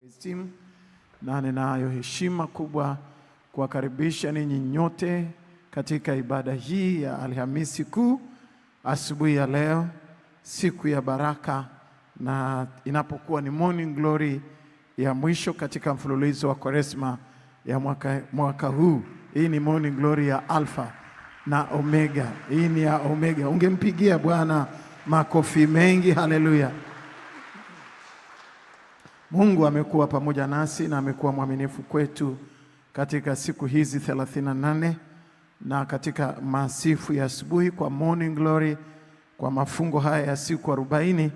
Esteem, na ninayo heshima kubwa kuwakaribisha ninyi nyote katika ibada hii ya Alhamisi Kuu asubuhi ya leo, siku ya baraka, na inapokuwa ni morning glory ya mwisho katika mfululizo wa Kwaresma ya mwaka huu. Hii ni morning glory ya Alpha na Omega. Hii ni ya Omega. Ungempigia Bwana makofi mengi. Haleluya. Mungu amekuwa pamoja nasi na amekuwa mwaminifu kwetu katika siku hizi 38 na katika masifu ya asubuhi kwa morning glory, kwa mafungo haya ya siku 40.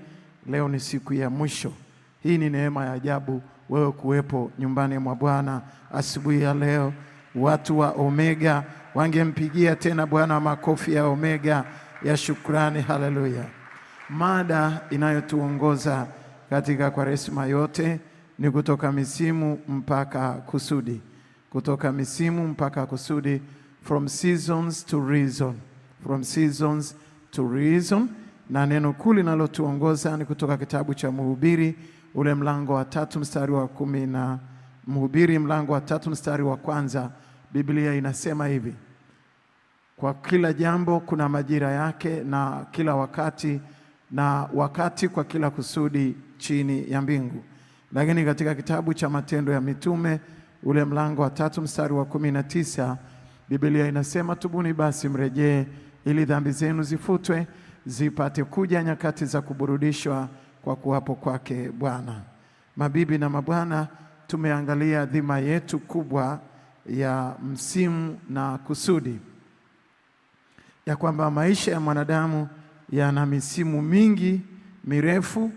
Leo ni siku ya mwisho. Hii ni neema ya ajabu wewe kuwepo nyumbani mwa Bwana asubuhi ya leo. Watu wa Omega wangempigia tena Bwana makofi ya Omega ya shukrani. Haleluya. Mada inayotuongoza katika Kwaresma yote ni kutoka misimu mpaka kusudi. Kutoka misimu mpaka kusudi, from seasons to reason. From seasons to reason. Na neno kuu linalotuongoza ni kutoka kitabu cha Mhubiri ule mlango wa 3 mstari wa 10 na Mhubiri mlango wa 3 mstari wa 1. Biblia inasema hivi: kwa kila jambo kuna majira yake, na kila wakati na wakati kwa kila kusudi chini ya mbingu. Lakini katika kitabu cha Matendo ya Mitume ule mlango wa 3 mstari wa 19, Biblia inasema, tubuni basi mrejee, ili dhambi zenu zifutwe, zipate kuja nyakati za kuburudishwa kwa kuwapo kwake Bwana. Mabibi na mabwana, tumeangalia dhima yetu kubwa ya msimu na kusudi, ya kwamba maisha ya mwanadamu yana misimu mingi mirefu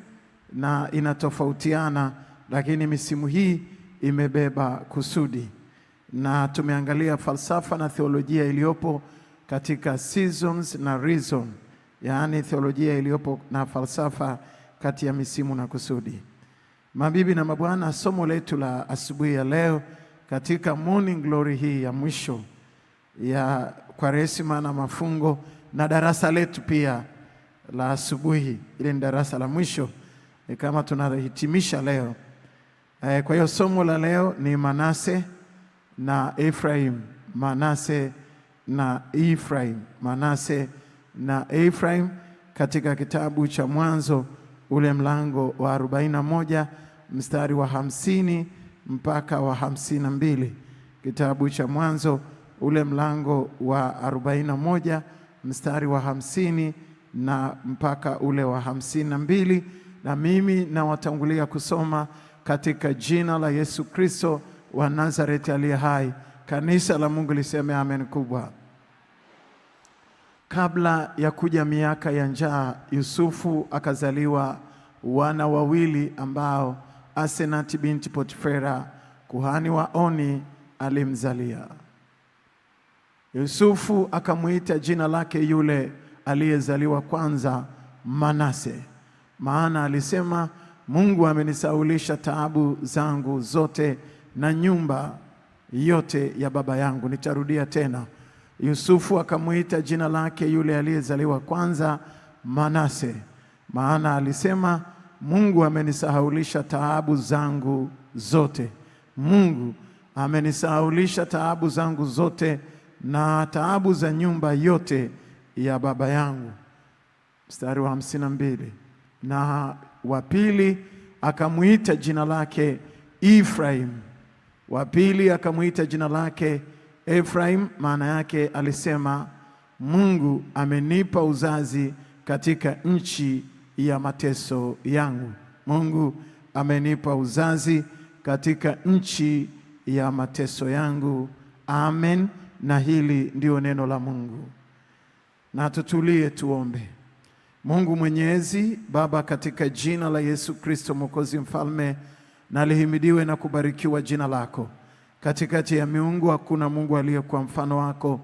na inatofautiana, lakini misimu hii imebeba kusudi. Na tumeangalia falsafa na theolojia iliyopo katika seasons na reason, yaani theolojia iliyopo na falsafa kati ya misimu na kusudi. Mabibi na mabwana, somo letu la asubuhi ya leo katika morning glory hii ya mwisho ya Kwaresma na mafungo, na darasa letu pia la asubuhi, ile ni darasa la mwisho, ni kama tunahitimisha leo. Kwa hiyo somo la leo ni Manase na Ephraim. Manase na Ephraim. Manase na Ephraim, katika kitabu cha Mwanzo ule mlango wa 41 mstari wa 50 mpaka wa 52. Kitabu cha Mwanzo ule mlango wa 41 mstari wa 50 na mpaka ule wa 52. Na mimi nawatangulia kusoma katika jina la Yesu Kristo wa Nazareti aliye hai. Kanisa la Mungu liseme amen kubwa. Kabla ya kuja miaka ya njaa, Yusufu akazaliwa wana wawili ambao Asenati binti Potifera kuhani wa Oni alimzalia. Yusufu akamuita jina lake yule aliyezaliwa kwanza Manase, maana alisema, Mungu amenisaulisha taabu zangu zote na nyumba yote ya baba yangu. Nitarudia tena. Yusufu akamuita jina lake yule aliyezaliwa kwanza Manase, maana alisema, Mungu amenisahaulisha taabu zangu zote. Mungu amenisahaulisha taabu zangu zote na taabu za nyumba yote ya baba yangu. Mstari wa 52. Na wa pili akamuita jina lake Ephraim. Wa pili akamuita jina lake Ephraim, maana yake alisema, Mungu amenipa uzazi katika nchi ya mateso yangu. Mungu amenipa uzazi katika nchi ya mateso yangu. Amen. Na hili ndio neno la Mungu. Na tutulie tuombe. Mungu Mwenyezi, Baba, katika jina la Yesu Kristo Mwokozi Mfalme, na lihimidiwe na kubarikiwa jina lako. Katikati ya miungu hakuna Mungu aliyekuwa mfano wako.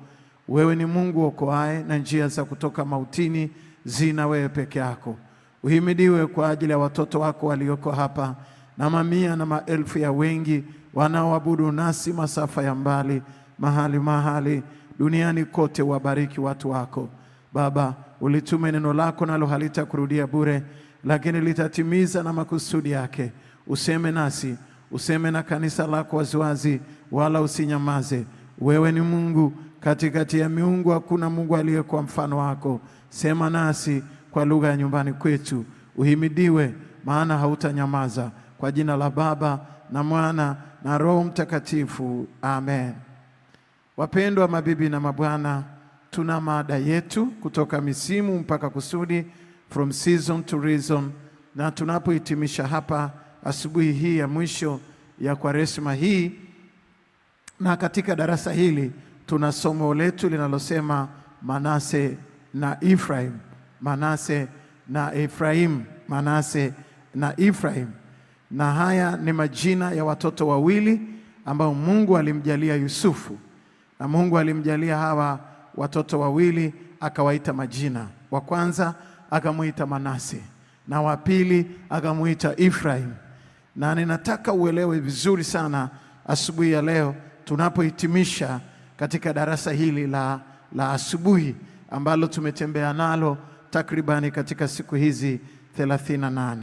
Wewe ni Mungu okoaye, na njia za kutoka mautini zina wewe peke yako. Uhimidiwe kwa ajili ya watoto wako walioko hapa, na mamia na maelfu ya wengi wanaoabudu nasi masafa ya mbali, mahali duniani kote. Wabariki watu wako Baba. Ulitume neno lako, nalo halitakurudia bure, lakini litatimiza na makusudi yake. Useme nasi, useme na kanisa lako waziwazi, wala usinyamaze. Wewe ni Mungu, katikati ya miungu hakuna Mungu aliye kwa mfano wako. Sema nasi kwa lugha ya nyumbani kwetu. Uhimidiwe, maana hautanyamaza. Kwa jina la Baba na Mwana na Roho Mtakatifu, amen. Wapendwa mabibi na mabwana, tuna mada yetu kutoka misimu mpaka kusudi, from season to reason, na tunapohitimisha hapa asubuhi hii ya mwisho ya Kwaresma hii, na katika darasa hili tuna somo letu linalosema Manase na Efraim. Manase na Efraim, Manase na Efraim. Na haya ni majina ya watoto wawili ambao Mungu alimjalia Yusufu. Na Mungu alimjalia hawa watoto wawili akawaita majina. Wa kwanza akamuita Manase na wa pili akamuita Efraim. Na ninataka uelewe vizuri sana asubuhi ya leo tunapohitimisha katika darasa hili la asubuhi ambalo tumetembea nalo takribani katika siku hizi 38.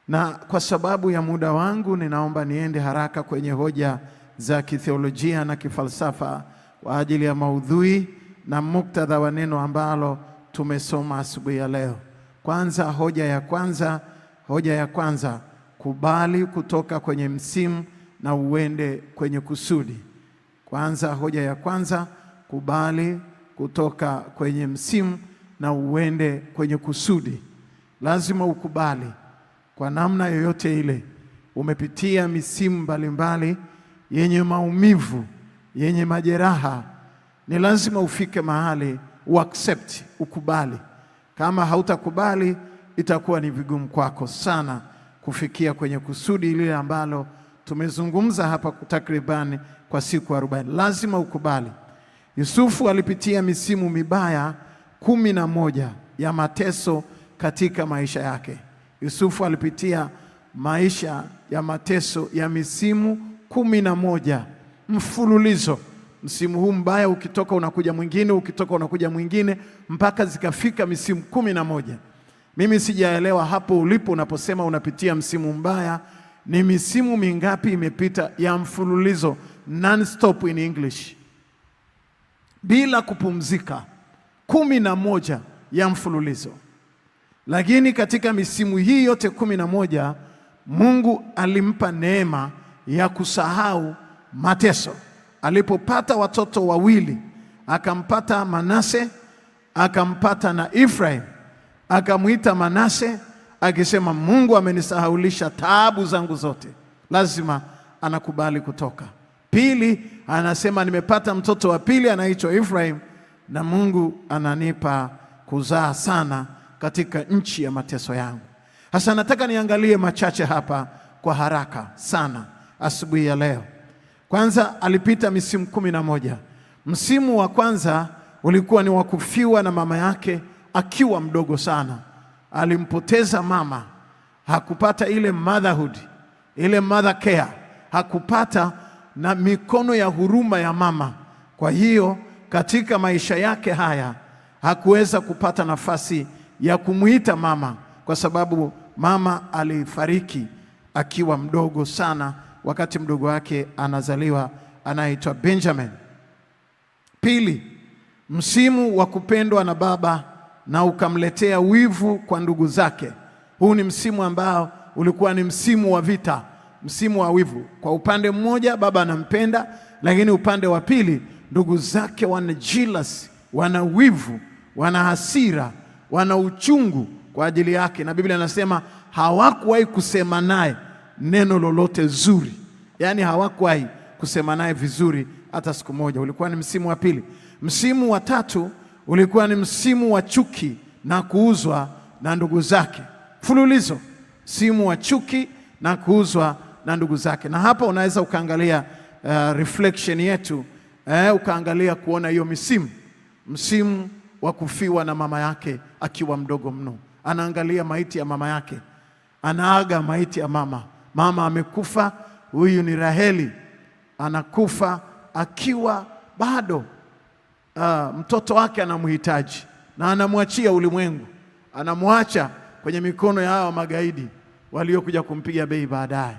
Na kwa sababu ya muda wangu ninaomba niende haraka kwenye hoja za kitheolojia na kifalsafa kwa ajili ya maudhui na muktadha wa neno ambalo tumesoma asubuhi ya leo. Kwanza, hoja ya kwanza, kubali kutoka kwenye msimu na uende kwenye kusudi. Kwanza, hoja ya kwanza, kubali kutoka kwenye msimu na uende kwenye kusudi. Lazima ukubali kwa namna yoyote ile. Umepitia misimu mbalimbali yenye maumivu, yenye majeraha, ni lazima ufike mahali uaccept, ukubali. Kama hautakubali itakuwa ni vigumu kwako sana kufikia kwenye kusudi lile ambalo tumezungumza hapa takribani kwa siku 40. Lazima ukubali. Yusufu alipitia misimu mibaya 11 ya mateso katika maisha yake. Yusufu alipitia maisha ya mateso ya misimu 11 mfululizo. Msimu huu mbaya ukitoka unakuja mwingine, ukitoka unakuja mwingine, mpaka zikafika misimu 11. Mimi sijaelewa hapo ulipo unaposema unapitia msimu mbaya, ni misimu mingapi imepita ya mfululizo, non-stop in English, bila kupumzika, 11 ya mfululizo. Lakini katika misimu hii yote 11 Mungu alimpa neema ya kusahau mateso. Alipopata watoto wawili, akampata Manase, akampata na Efraim, akamuita Manase akisema Mungu amenisahaulisha taabu zangu zote. Lazima anakubali kutoka. Pili, anasema nimepata mtoto wa pili anaitwa Efraim na Mungu ananipa kuzaa sana katika nchi ya mateso yangu. Hasa nataka niangalie machache hapa kwa haraka sana asubuhi ya leo. Kwanza, alipita misimu 11. Msimu wa kwanza ulikuwa ni wa kufiwa na mama yake akiwa mdogo sana. Alimpoteza mama, hakupata ile motherhood, ile mother care, hakupata na mikono ya huruma ya mama. Kwa hiyo katika maisha yake haya hakuweza kupata nafasi ya kumuita mama, kwa sababu mama alifariki akiwa mdogo sana wakati mdogo wake anazaliwa anaitwa Benjamin. Pili, msimu wa kupendwa na baba na ukamletea wivu kwa ndugu zake. Huu ni msimu ambao ulikuwa ni msimu wa vita, msimu wa wivu. Kwa upande mmoja baba anampenda, lakini upande wa pili ndugu zake wana jealous, wana wivu, wana hasira, wana uchungu kwa ajili yake. Na Biblia inasema hawakuwahi kusema naye neno lolote zuri. Yaani hawakuwahi kusema naye vizuri hata siku moja. Ulikuwa ni msimu wa pili. Msimu wa tatu ulikuwa ni msimu wa chuki na kuuzwa na ndugu zake. Fululizo, msimu wa chuki na kuuzwa na ndugu zake. Na hapa unaweza ukaangalia reflection yetu, ukaangalia kuona hiyo msimu wa kufiwa na mama yake akiwa mdogo mno. Anaangalia maiti ya mama yake, anaaga maiti ya mama. Mama amekufa, huyu ni Raheli, anakufa akiwa bado mtoto wake anamhitaji na anamwachia ulimwengu, anamwacha kwenye mikono ya hawa magaidi waliokuja kumpiga bei baadaye.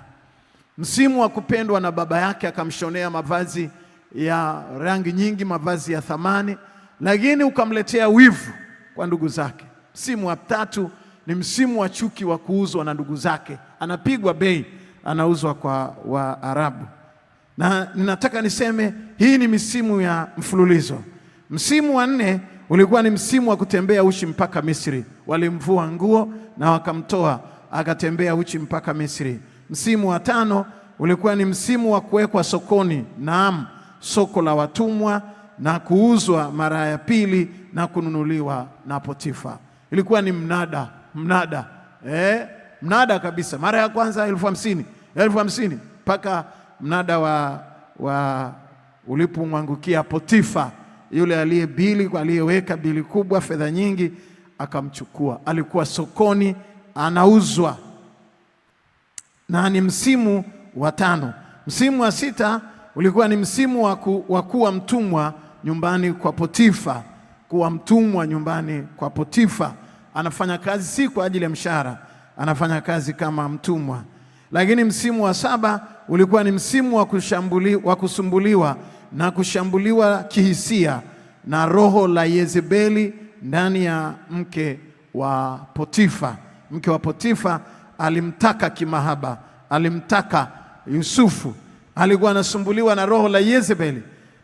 Msimu wa kupendwa na baba yake, akamshonea mavazi ya rangi nyingi, mavazi ya thamani, lakini ukamletea wivu kwa ndugu zake. Msimu wa tatu ni msimu wa chuki, wa kuuzwa na ndugu zake, anapigwa bei, anauzwa kwa Waarabu. Na ninataka niseme hii ni misimu ya mfululizo. Msimu wa 4 ulikuwa ni msimu wa kutembea uchi mpaka Misri. Walimvua nguo na wakamtoa akatembea uchi mpaka Misri. Msimu wa 5 ulikuwa ni msimu wa kuwekwa sokoni, naam, soko la watumwa, na kuuzwa mara ya pili na kununuliwa na Potifa. Ilikuwa ni mnada kabisa. Mara ya kwanza 50,000 mpaka mnada wa ulipomwangukia Potifa, yule aliyeweka bili kubwa, fedha nyingi, akamchukua. Alikuwa sokoni anauzwa. Na ni msimu wa 5. Msimu wa 6 ulikuwa ni msimu wa kuwa mtumwa nyumbani kwa Potifa. Kuwa mtumwa nyumbani kwa Potifa, anafanya kazi si kwa ajili ya mshahara, anafanya kazi kama mtumwa. Lakini msimu wa 7 ulikuwa ni msimu wa kusumbuliwa na kushambuliwa kihisia na roho la Yezebeli ndani ya mke wa Potifa. Mke wa Potifa alimtaka kimahaba, alimtaka Yusufu, alikuwa anasumbuliwa na roho la Yezebeli.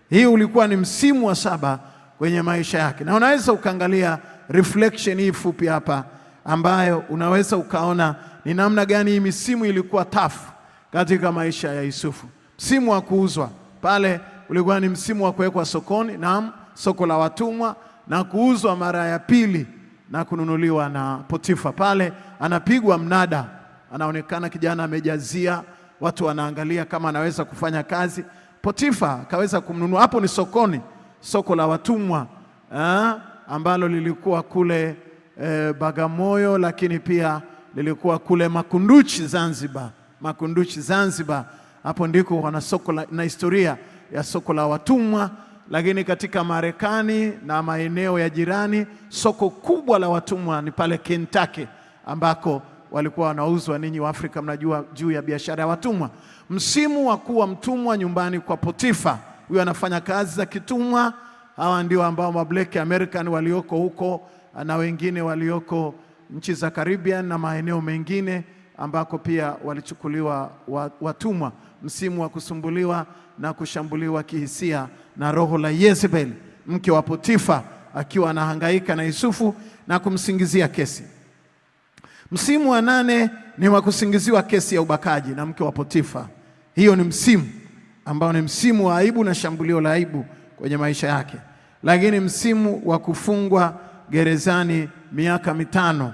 Hii ulikuwa ni msimu wa 7 kwenye maisha yake. Na unaweza ukaangalia reflection hii fupi hapa, ambayo unaweza ukaona ni namna gani hii misimu ilikuwa tough katika maisha ya Yusufu. Msimu wa kuuzwa pale ulikuwa ni msimu wa kuwekwa sokoni, naam, soko la watumwa, na kuuzwa mara ya pili na kununuliwa na Potifa. Pale anapigwa mnada, anaonekana kijana amejazia, watu wanaangalia kama anaweza kufanya kazi. Potifa akaweza kumnunua. Hapo ni sokoni, soko la watumwa ambalo lilikuwa kule Bagamoyo, lakini pia lilikuwa kule Makunduchi Zanzibar. Hapo ndiko wana soko na historia ya soko la watumwa. Lakini katika Marekani na maeneo ya jirani, soko kubwa la watumwa ni pale Kentucky, ambako walikuwa wanauzwa. Ninyi wa Afrika mnajua juu ya biashara ya watumwa. Msimu wa kuwa mtumwa nyumbani kwa Potifa, huyo anafanya kazi za kitumwa. Hawa ndio ambao ma Black American walioko huko na wengine walioko nchi za Caribbean na maeneo mengine ambako pia walichukuliwa watumwa. Msimu wa kusumbuliwa na kushambuliwa kihisia na roho la Yezebeli, mke wa Potifa, akiwa anahangaika na Yusufu na kumsingizia kesi. Msimu wa 8 ni wa kusingiziwa kesi ya ubakaji na mke wa Potifa. Hiyo ni msimu ambao ni msimu wa aibu na shambulio la aibu kwenye maisha yake. Lakini msimu wa kufungwa gerezani miaka 5,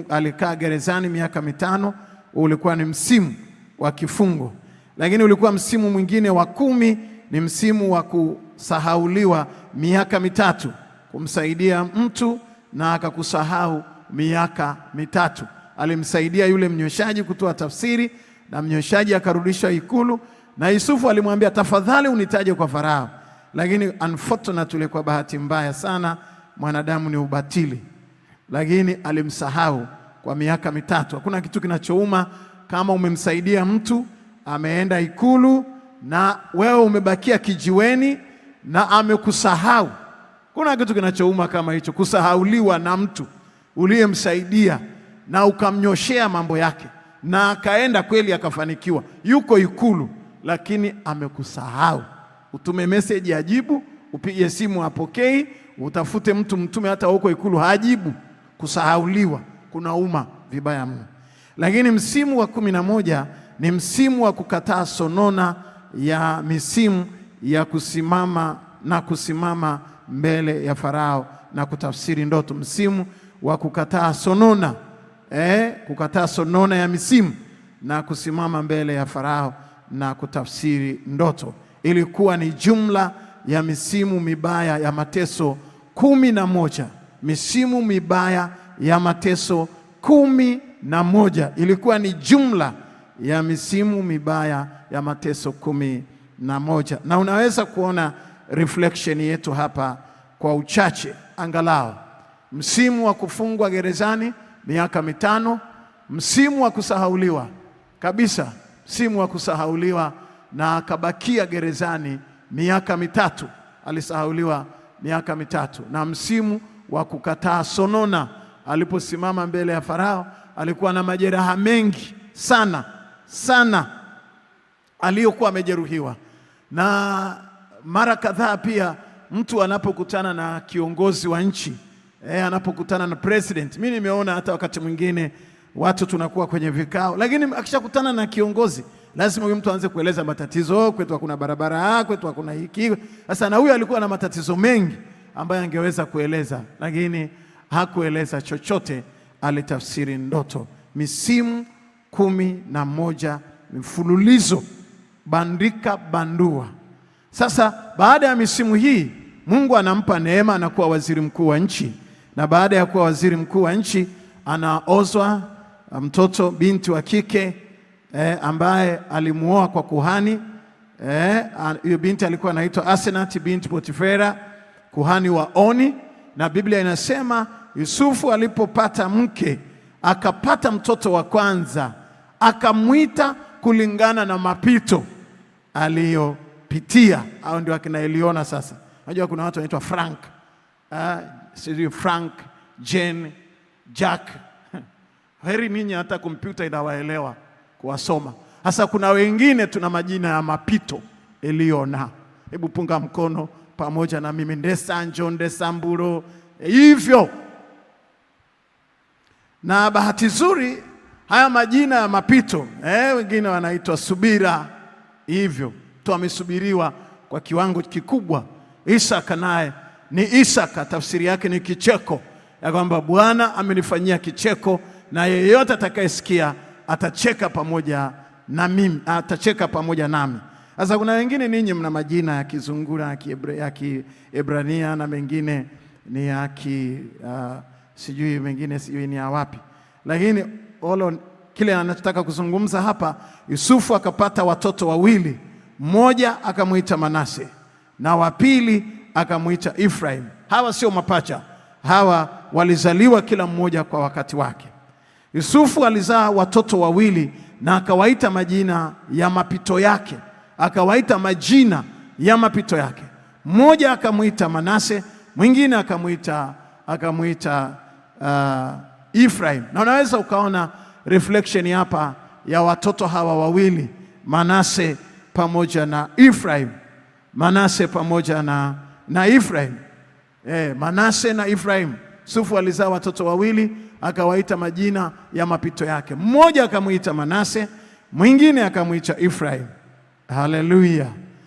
alikaa gerezani miaka 5, ulikuwa ni msimu wa kifungo. Lakini ulikuwa msimu mwingine wa 10, ni msimu wa kusahauliwa miaka 3, kumsaidia mtu na akakusahau miaka 3. Alimsaidia yule mnyweshaji kutoa tafsiri, na mnyweshaji akarudishwa ikulu, na Yusufu alimwambia, tafadhali unitaje kwa Farao. Lakini unfortunately, kwa bahati mbaya sana, mwanadamu ni ubatili, lakini alimsahau kwa miaka 3. Hakuna kitu kinachouma kama umemsaidia mtu ameenda ikulu na wewe umebakia kijiweni na amekusahau. Kuna kitu kinachouma kama hicho, kusahauliwa na mtu uliyemsaidia na ukamnyoshea mambo yake na akaenda kweli akafanikiwa, yuko ikulu, lakini amekusahau. Utume message ajibu, upige simu apokei, utafute mtu mtume hata huko ikulu hajibu. Kusahauliwa kunauma vibaya mno. Lakini msimu wa 11 ni msimu wa kukataa sonona ya misimu ya kusimama mbele ya Farao na kutafsiri ndoto. Msimu wa kukataa sonona, kukataa sonona ya misimu na kusimama mbele ya Farao na kutafsiri ndoto. Ilikuwa ni jumla ya misimu mibaya ya mateso 11. Misimu mibaya ya mateso 11 ilikuwa ni jumla ya misimu mibaya ya mateso 11. Na unaweza kuona reflection yetu hapa kwa uchache angalau. Msimu wa kufungwa gerezani miaka 5, msimu wa kusahauliwa kabisa msimu wa kusahauliwa, na akabakia gerezani miaka mitatu. Alisahauliwa miaka mitatu. Na msimu wa kukataa sonona, aliposimama mbele ya Farao, alikuwa na majeraha mengi sana sana aliyokuwa amejeruhiwa. Na mara kadhaa pia mtu anapokutana na kiongozi wa nchi, anapokutana na president, mimi nimeona hata wakati mwingine watu tunakuwa kwenye vikao, lakini akishakutana na kiongozi lazima huyu mtu aanze kueleza matatizo. Kwetu hakuna barabara, kwetu hakuna hiki. Sasa na huyu alikuwa na matatizo mengi ambayo angeweza kueleza, lakini hakueleza chochote. Alitafsiri ndoto. Misimu 11 mfululizo, bandika bandua. Sasa baada ya misimu hii Mungu anampa neema, anakuwa waziri mkuu wa nchi. Na baada ya kuwa waziri mkuu wa nchi anaozwa mtoto binti wa kike ambaye alimuoa kwa kuhani. Hiyo binti alikuwa anaitwa Asenati binti Potifera, kuhani wa Oni. Na Biblia inasema Yusufu alipopata mke, akapata mtoto wa kwanza, akamwita kulingana na mapito aliyopitia. Au ndio akina Eliona. Sasa unajua kuna watu wanaitwa Frank, Frank, Jane, Jack. Heri ninyi hata kompyuta inawaelewa kuwasoma. Sasa kuna wengine tuna majina ya mapito. Eliona, hebu punga mkono pamoja na mimi. Ndesanjo, Ndesamburo, hivyo. Na bahati nzuri haya majina ya mapito, wengine wanaitwa subira, hivyo tu amesubiriwa kwa kiwango kikubwa. Isaka naye ni Isaka, tafsiri yake ni kicheko, ya kwamba Bwana amenifanyia kicheko, na yeyote atakayesikia atacheka pamoja na mimi, atacheka pamoja nami. Sasa kuna wengine ninyi mna majina ya Kizungura, ya Kiebrania, na mengine ni ya sijui, mengine sijui ni ya wapi. Lakini kile anachotaka kuzungumza hapa, Yusufu akapata watoto wawili. Mmoja akamuita Manase na wa pili akamuita Ephraim. Hawa sio mapacha, hawa walizaliwa kila mmoja kwa wakati wake. Yusufu alizaa watoto wawili na akawaita majina ya mapito yake, akawaita majina ya mapito yake. Mmoja akamuita Manase, mwingine akamuita Ephraim. Na unaweza ukaona reflection hapa ya watoto hawa wawili, Manase pamoja na Ephraim. Manase pamoja na Ephraim. Manase na Ephraim. Yusufu alizaa watoto wawili, akawaita majina ya mapito yake. Mmoja akamuita Manase, mwingine akamuita Ephraim. Haleluya.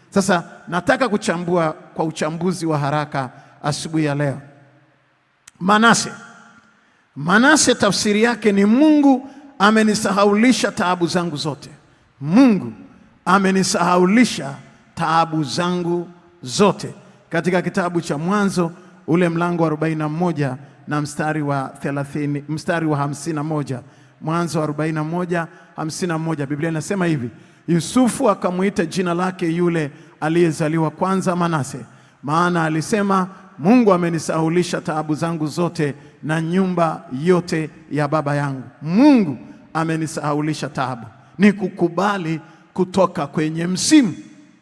Sasa nataka kuchambua kwa uchambuzi wa haraka asubuhi ya leo. Manase tafsiri yake ni Mungu amenisahaulisha taabu zangu zote. Mungu amenisahaulisha taabu zangu zote. Katika kitabu cha Mwanzo ule mlango wa 41 na mstari wa 51. Mwanzo 41:51, Biblia inasema hivi: Yusufu akamuita jina lake yule aliyezaliwa kwanza Manase, maana alisema, Mungu amenisahaulisha taabu zangu zote na nyumba yote ya baba yangu. Mungu amenisahaulisha taabu. Ni kukubali kutoka kwenye msimu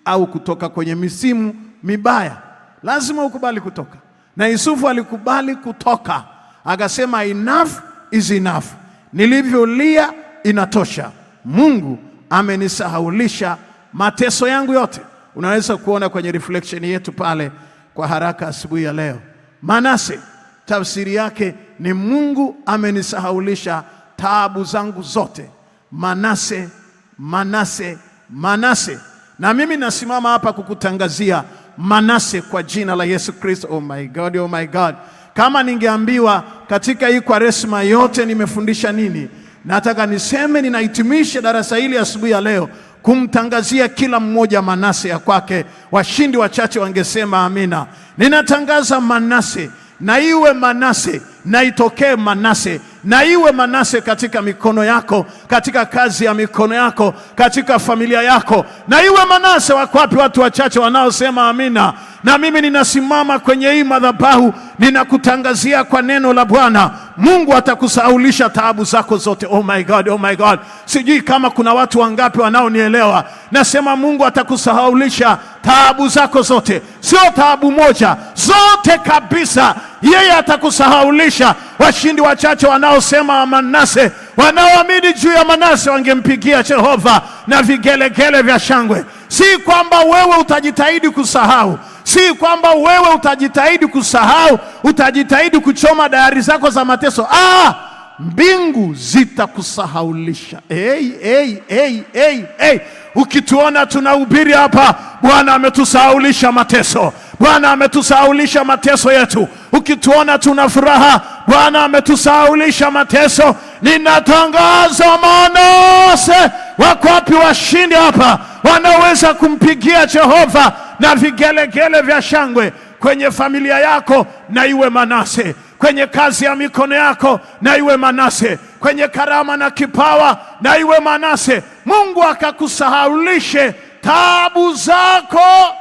au kutoka kwenye misimu mibaya. Lazima ukubali kutoka. Na Yusufu alikubali kutoka. Akasema enough is enough. Nilivyolia inatosha. Mungu amenisahaulisha mateso yangu yote. Unaweza kuona kwenye reflection yetu pale kwa haraka asubuhi ya leo. Manase tafsiri yake ni Mungu amenisahaulisha taabu zangu zote. Manase, Manase, Manase. Na mimi nasimama hapa kukutangazia Manase kwa jina la Yesu Kristo. Oh my God, oh my God. Kama ningeambiwa katika hii Kwaresma yote nimefundisha nini, nataka niseme, ninahitimisha darasa hili asubuhi ya leo kumtangazia kila mmoja Manase ya kwake. Washindi wachache wangesema amina. Ninatangaza Manase, na iwe Manase, na itokee Manase, na iwe Manase katika mikono yako, katika kazi ya mikono yako, katika familia yako, na iwe Manase. Wako wapi watu wachache wanaosema amina? Na mimi ninasimama kwenye hii madhabahu, ninakutangazia kwa neno la Bwana, Mungu atakusahaulisha taabu zako zote. Oh my God, oh my God. Sijui kama kuna watu wangapi wanaonielewa. Nasema Mungu atakusahaulisha taabu zako zote, sio taabu moja, zote kabisa. Yeye atakusahaulisha. Washindi wachache wanaosema Manase, wanaoamini juu ya Manase, wangempigia Jehova na vigelegele vya shangwe. Si kwamba wewe utajitahidi kusahau, si kwamba wewe utajitahidi kusahau, utajitahidi kuchoma dayari zako za mateso. Mbingu zitakusahaulisha. Ukituona tunahubiri hapa, Bwana ametusahaulisha mateso. Bwana ametusahaulisha mateso yetu. Ukituona tuna furaha, Bwana ametusahaulisha mateso. Ninatangaza Manase. Wako wapi washindi hapa wanaweza kumpigia Jehova na vigelegele vya shangwe? Kwenye familia yako na iwe Manase, kwenye kazi ya mikono yako na iwe Manase, kwenye karama na kipawa na iwe Manase. Mungu akakusahaulishe taabu zako.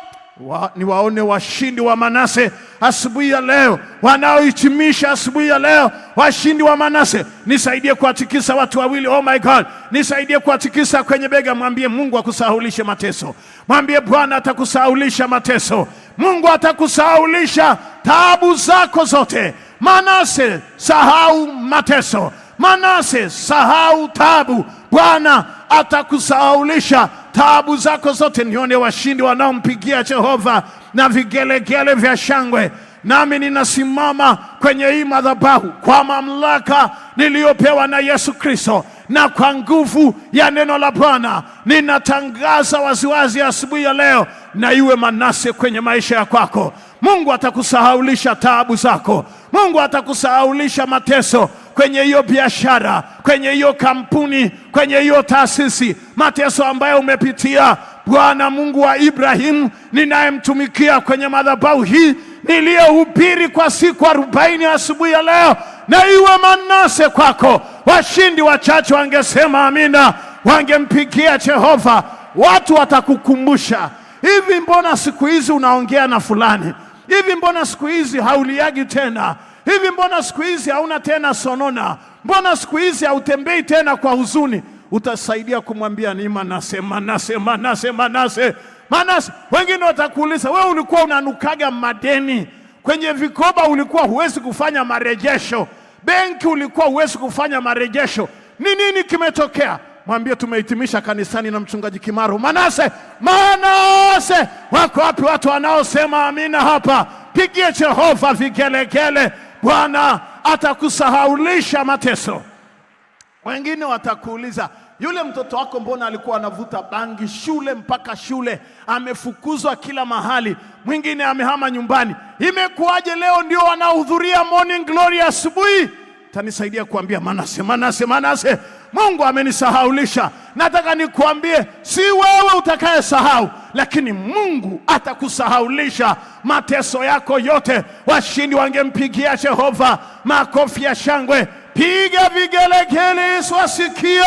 Niwaone washindi wa Manase asubuhi ya leo, wanaohitimisha asubuhi ya leo, washindi wa Manase. Nisaidie kuatikisa watu wawili. Oh my God, nisaidie kuatikisa kwenye bega. Mwambie Mungu akusahaulishe mateso. Mwambie Bwana atakusahaulisha mateso. Mungu atakusahaulisha taabu zako zote. Manase, sahau mateso. Manase, sahau taabu. Bwana atakusahaulisha taabu zako zote. Nione washindi wanaompigia Jehova na vigelegele vya shangwe. Nami ninasimama kwenye hii madhabahu kwa mamlaka niliyopewa na Yesu Kristo na kwa nguvu ya neno la Bwana. Ninatangaza waziwazi asubuhi ya leo, na iwe Manase kwenye maisha ya kwako. Mungu atakusahaulisha taabu zako. Mungu atakusahaulisha mateso kwenye hiyo biashara, kwenye hiyo kampuni, kwenye hiyo taasisi, mateso ambayo umepitia. Bwana Mungu wa Ibrahimu ninayemtumikia kwenye madhabahu hii niliyohubiri kwa siku 40 asubuhi ya leo, na iwe Manase kwako. Washindi wachache wangesema amina, wangempigia Jehova. Watu watakukumbusha, hivi mbona siku hizi unaongea na fulani? Hivi mbona siku hizi hauliagi tena? Hivi mbona siku hizi hauna tena sonona? Mbona siku hizi hautembei tena kwa huzuni? Utasaidia kumwambia ni Manase, Manase, Manase, Manase, Manase. Wengine watakuuliza, wewe ulikuwa unanukaga madeni kwenye vikoba, ulikuwa huwezi kufanya marejesho benki, ulikuwa huwezi kufanya marejesho. Ni nini kimetokea? Mwambie tumehitimisha kanisani na mchungaji Kimaro. Manase, Manase. Wako wapi watu wanaosema amina hapa? Pigie Jehova vigelegele. Bwana atakusahaulisha mateso. Wengine watakuuliza, yule mtoto wako mbona alikuwa anavuta bangi shule mpaka shule, amefukuzwa kila mahali, mwingine amehama nyumbani, imekuwaje leo ndio wanahudhuria morning glory asubuhi? Tanisaidia kuambia Manase, Manase, Manase. Mungu amenisahaulisha. Nataka nikuambie, si wewe utakayesahau, lakini Mungu atakusahaulisha mateso yako yote. Washindi wangempigia Jehova makofi ya shangwe. Piga vigelegele, Yesu asikie.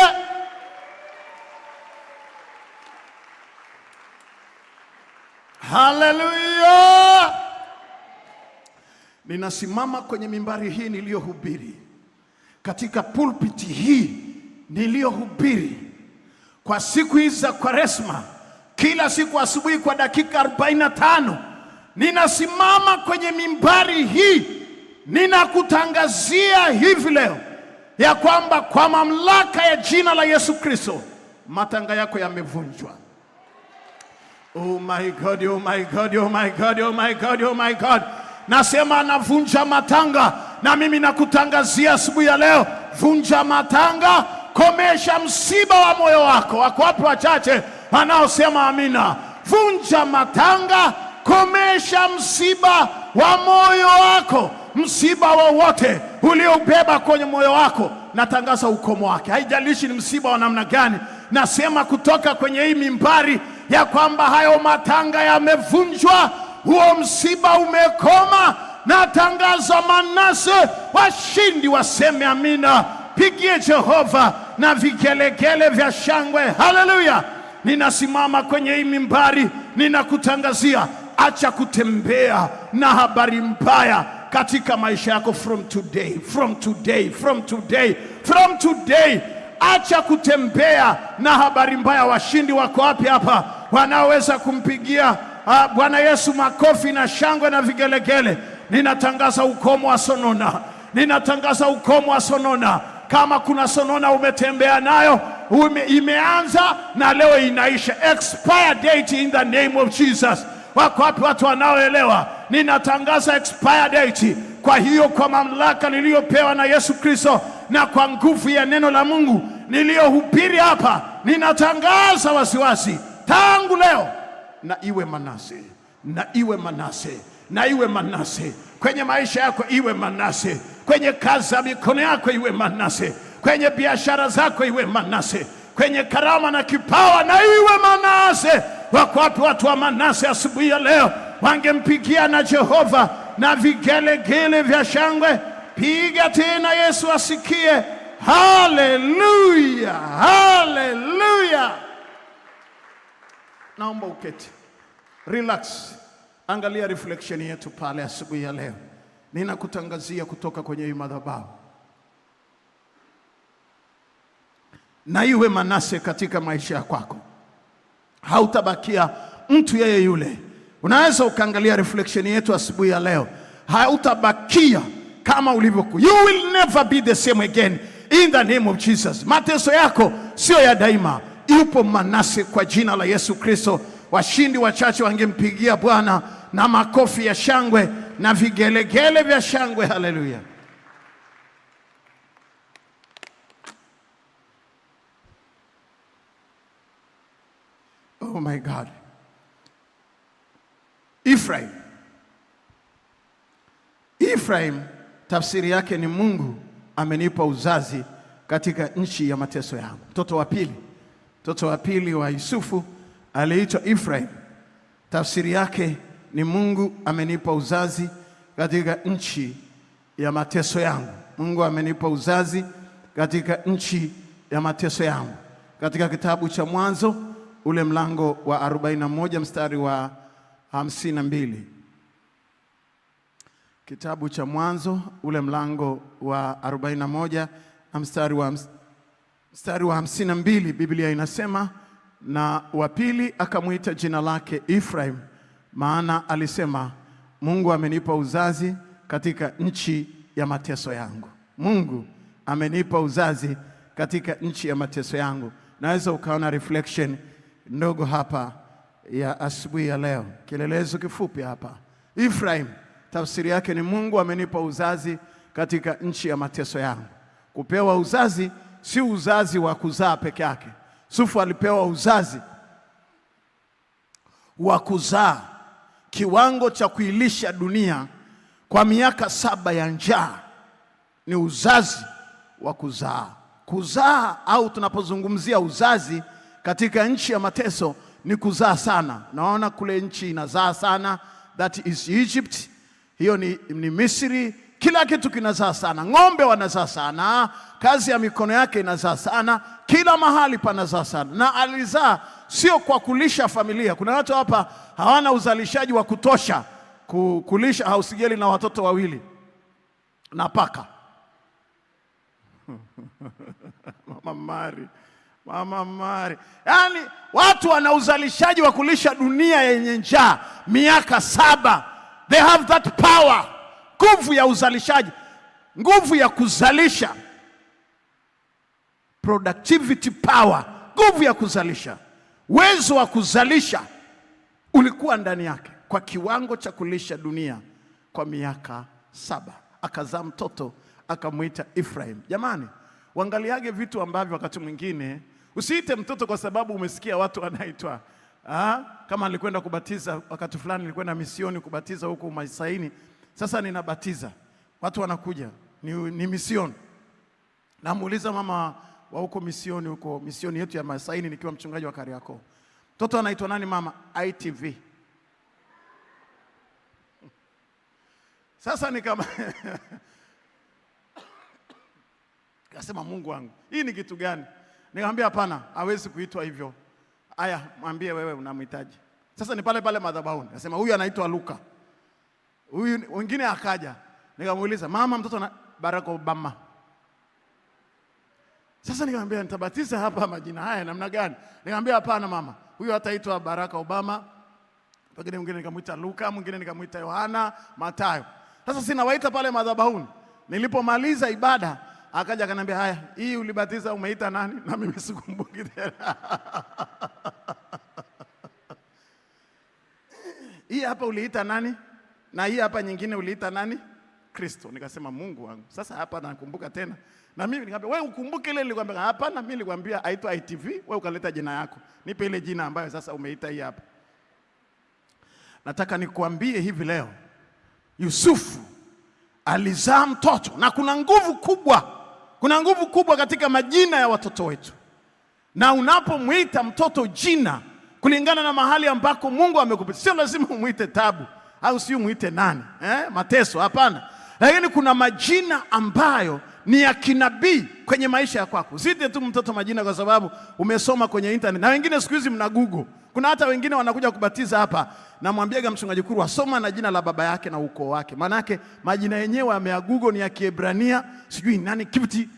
Haleluya. Ninasimama kwenye mimbari hii niliyohubiri, katika pulpiti hii niliyohubiri kwa siku hizi za Kwaresma, kila siku asubuhi kwa dakika 45. Ninasimama kwenye mimbari hii, ninakutangazia hivi leo ya kwamba kwa mamlaka ya jina la Yesu Kristo, matanga yako yamevunjwa. Oh my God, oh my God, oh my God, oh my God, oh my God. Nasema anavunja matanga, na mimi nakutangazia asubuhi ya leo, vunja matanga, komesha msiba wa moyo wako. Wako wapi wachache wanaosema amina? Vunja matanga, komesha msiba wa moyo wako. Msiba wowote ulioubeba kwenye moyo wako, natangaza ukomo wake. Haijalishi ni msiba wa namna gani. Nasema kutoka kwenye hii mimbari ya kwamba hayo matanga yamevunjwa, huo msiba umekoma. Natangaza Manase. Washindi waseme amina. Pigie Jehova na vigelegele vya shangwe. Haleluya. Ninasimama kwenye hii mimbari, ninakutangazia acha kutembea na habari mbaya katika maisha yako from today, from today, from today, from today. Acha kutembea na habari mbaya. Washindi wako wapi hapa wanaoweza kumpigia Bwana Yesu makofi na shangwe na vigelegele? Ninatangaza ukomo wa sonona. Ninatangaza ukomo wa sonona. Kama kuna sonona umetembea nayo, imeanza na leo inaisha. Expire date in the name of Jesus. Wako wapi watu wanaoelewa? Ninatangaza expire date. Kwa hiyo kwa mamlaka niliyopewa na Yesu Kristo na kwa nguvu ya neno la Mungu niliyohubiri hapa, ninatangaza wasiwasi tangu leo, na iwe Manase, na iwe Manase, na iwe Manase kwenye maisha yako, iwe Manase kwenye kazi ya mikono yako, iwe Manase kwenye biashara zako, iwe Manase kwenye karama na kipawa, na iwe Manase. Wako wapi watu wa Manase asubuhi ya leo? Wangempigia na Jehova na vigelegele vya shangwe. Piga tena, Yesu asikie. Haleluya, haleluya. Naomba uketi, relax, angalia reflection yetu pale asubuhi ya leo. Ninakutangazia kutoka kwenye hii madhabahu, na iwe Manase katika maisha yako. Hautabakia mtu yeye yule. Unaweza ukaangalia reflection yetu asubuhi ya leo, hautabakia kama ulivyokuwa. You will never be the same again in the name of Jesus. Mateso yako sio ya daima. Yupo Manase kwa jina la Yesu Kristo. Washindi wachache wangempigia Bwana na makofi ya shangwe na vigelegele vya shangwe. Haleluya. Oh my God. Ephraim tafsiri yake ni Mungu amenipa uzazi katika nchi ya mateso yangu. Mtoto wa pili wa Yusufu aliitwa Ephraim. Tafsiri yake ni Mungu amenipa uzazi katika nchi ya mateso yangu. Mungu amenipa uzazi katika nchi ya mateso yangu. Katika kitabu cha Mwanzo ule mlango wa 41 mstari wa 52. Kitabu cha Mwanzo ule mlango wa 41 na mstari wa 52, Biblia inasema, na wa pili akamwita jina lake Ephraim, maana alisema, Mungu amenipa uzazi katika nchi ya mateso yangu. Mungu amenipa uzazi katika nchi ya mateso yangu. Naweza ukaona reflection ndogo hapa ya asubuhi ya leo. Kielelezo kifupi hapa. Ephraim tafsiri yake ni Mungu amenipa uzazi katika nchi ya mateso yangu. Kupewa uzazi si uzazi wa kuzaa peke yake. Yusufu alipewa uzazi wa kuzaa, kiwango cha kuilisha dunia kwa miaka 7 ya njaa. Ni uzazi wa kuzaa. Kuzaa, au tunapozungumzia uzazi katika nchi ya mateso, ni kuzaa sana. Naona kule nchi inazaa sana, that is Egypt. Hiyo ni Misri. Kila kitu kinazaa sana. Ng'ombe wanazaa sana, kazi ya mikono yake inazaa sana, kila mahali panazaa sana. Na alizaa sio kwa kulisha familia. Kuna watu hapa hawana uzalishaji wa kutosha kulisha hausigeli na watoto wawili na paka. Mama Mari. Yaani watu wana uzalishaji wa kulisha dunia yenye njaa miaka 7. They have that power. Nguvu ya uzalishaji, nguvu ya kuzalisha, productivity power, nguvu ya kuzalisha, uwezo wa kuzalisha ulikuwa ndani yake kwa kiwango cha kulisha dunia kwa miaka 7. Akazaa mtoto akamwita Ephraim. Jamani, uangaliage vitu ambavyo wakati mwingine usiite mtoto kwa sababu umesikia watu wanaitwa. Kama nilikwenda kubatiza wakati fulani, nilikwenda misioni kubatiza huko Maisaini. Sasa ninabatiza, watu wanakuja, ni misioni. Namuuliza mama wa huko misioni, huko misioni yetu ya Maisaini, nikiwa mchungaji wa Kariakoo, mtoto anaitwa nani mama? ITV. Sasa kasema, Mungu wangu, hii ni kitu gani? Nikamwambia hapana, hawezi kuitwa hivyo. Aya, mwambie wewe unamhitaji. Sasa ni pale pale madhabahuni. Nasema huyu anaitwa Luka. Huyu wengine akaja. Nikamuuliza, "Mama, mtoto na Barack Obama." Sasa nikamwambia, "Nitabatiza hapa majina haya namna gani?" Nikamwambia, "Hapana mama. Huyu hataitwa Barack Obama." Pengine mwingine nikamuita Luka, mwingine nikamuita Yohana, Mathayo. Sasa sinawaita pale madhabahuni. Nilipomaliza ibada, akaja akaniambia, "Haya, hii ulibatiza umeita nani?" Na mimi sikumbuki tena. Hii hapa uliita nani? Na hii hapa nyingine uliita nani? Kristo. Nikasema, Mungu wangu, sasa hapa nakumbuka tena. Na mimi nikamwambia, "Wewe ukumbuke ile nilikwambia." "Hapana, mimi nilikwambia aitwa ITV, wewe ukaleta jina yako. Nipe ile jina ambayo sasa umeita hii hapa." Nataka nikuambie hivi leo, Yusufu alizaa mtoto, na kuna nguvu kubwa katika majina ya watoto wetu. Na unapomwita mtoto jina kulingana na mahali ambako Mungu amekupa, sio lazima umuite Tabu au sio umuite nani, Mateso, hapana. Lakini kuna majina ambayo ni ya kinabii kwenye maisha ya kwako. Usite tu mtoto majina kwa sababu umesoma kwenye internet. Na wengine siku hizi mna Google. Kuna hata wengine wanakuja kubatiza hapa, na mwambiaga mchungaji Kuru asoma na jina la baba yake na ukoo wake. Maana yake majina yenyewe ya Google ni ya Kiebrania, sijui nani Kiviti.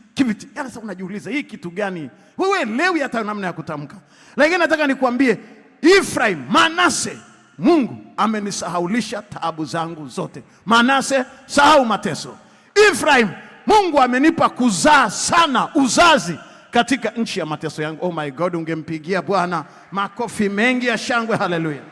Yaani sasa unajiuliza hii kitu gani? Wewe lewi hata namna ya kutamka. Lakini nataka nikwambie, Ephraim, Manase, Mungu amenisahaulisha taabu zangu zote. Manase, sahau mateso. Ephraim, Mungu amenipa kuzaa sana, uzazi katika nchi ya mateso yangu. Oh my God, ungempigia Bwana makofi mengi ya shangwe, haleluya.